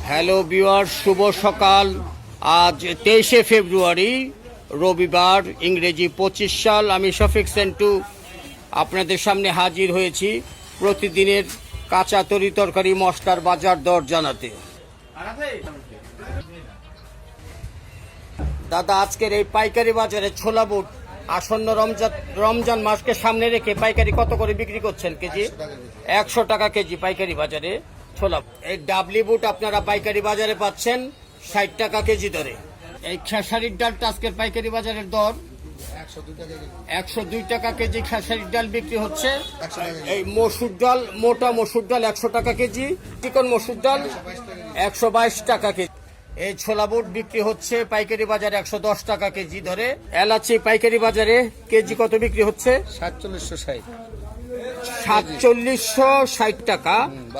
Hello viewers, শুভ সকাল। আজ 23শে ফেব্রুয়ারি, রবিবার, ইংরেজি 25 সাল। আমি শফিক সেন্টু আপনাদের সামনে হাজির হয়েছি প্রতিদিনের কাঁচা তরি তরকারি মশলার বাজার দর জানাতে। দাদা, আজকের এই পাইকারি বাজারে ছোলা বুট আসন্ন রমজান মাসকে সামনে রেখে পাইকারি কত করে বিক্রি করছেন কেজি? 100 টাকা কেজি পাইকারি বাজারে ছোলা। এই ডাবলি বুট আপনারা পাইকারি বাজারে পাচ্ছেন 60 টাকা কেজি দরে। এই খেসারির ডালটা আজকের পাইকারি বাজারের দর 102 টাকা কেজি খেসারির ডাল বিক্রি হচ্ছে। এই মসুর ডাল, মোটা মসুর ডাল 100 টাকা কেজি। চিকন মসুর ডাল 122 টাকা কেজি। এই ছোলা বুট বিক্রি হচ্ছে পাইকারি বাজারে 110 টাকা কেজি ধরে। এলাচি পাইকারি বাজারে কেজি কত বিক্রি হচ্ছে? 4760 টাকা,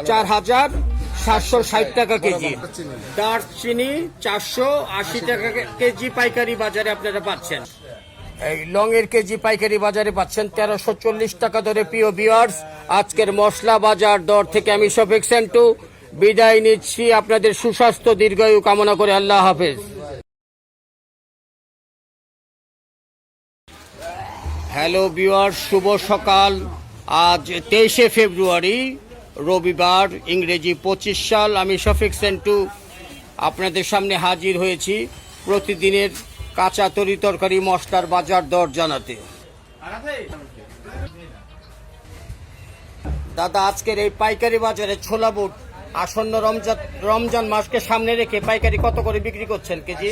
4760 টাকা কেজি। দারচিনি 480 টাকা কেজি পাইকারি বাজারে আপনারা পাচ্ছেন। এই লংয়ের কেজি পাইকারি বাজারে পাচ্ছেন 1340 টাকা ধরে। প্রিয় ভিউয়ার্স, আজকের মশলা বাজার দর থেকে আমি শফিক সেন্টু বিদায় নিচ্ছি। আপনাদের সুস্বাস্থ্য দীর্ঘায়ু কামনা করে আল্লাহ হাফেজ। হ্যালো ভিউয়ার্স, শুভ সকাল। আজ 23শে ফেব্রুয়ারি, রবিবার, ইংরেজি 25 সাল। আমি শফিক সেন্টু আপনাদের সামনে হাজির হয়েছি প্রতিদিনের কাঁচা তরি তরকারি মশলার বাজার দর জানাতে। দাদা, আজকের এই পাইকারি বাজারে ছোলা বুট আসন্ন রমজান মাসকে সামনে রেখে পাইকারি কত করে বিক্রি করছেন কেজি?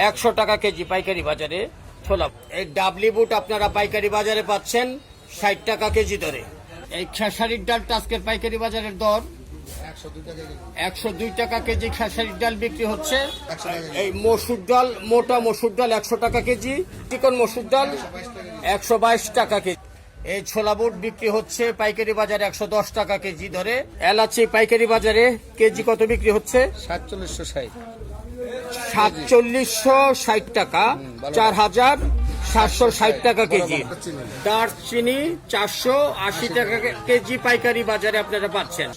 100 টাকা কেজি পাইকারি বাজারে ছোলা। এই ডাবলি বুট আপনারা পাইকারি বাজারে পাচ্ছেন 60 টাকা কেজি দরে। এই খেসারির ডালটা আজকের পাইকারি বাজারের দর 102 টাকা কেজি খেসারির ডাল বিক্রি হচ্ছে। এই মসুর ডাল, মোটা মসুর ডাল 100 টাকা কেজি। চিকন মসুর ডাল 122 টাকা কেজি। এই ছোলা বুট বিক্রি হচ্ছে পাইকারি বাজারে 110 টাকা কেজি ধরে। এলাচি পাইকারি বাজারে কেজি কত বিক্রি হচ্ছে? 4760 টাকা, 4760 টাকা কেজি। দারচিনি 480 টাকা কেজি পাইকারি বাজারে আপনারা পাচ্ছেন।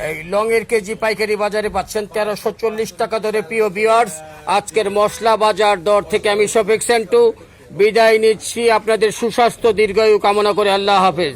এই লংয়ের কেজি পাইকারি বাজারে পাচ্ছেন 1340 টাকা ধরে। প্রিয় ভিউয়ার্স, আজকের মশলা বাজার দর থেকে আমি শফিক সেন্টু বিদায় নিচ্ছি। আপনাদের সুস্বাস্থ্য দীর্ঘায়ু কামনা করে আল্লাহ হাফেজ।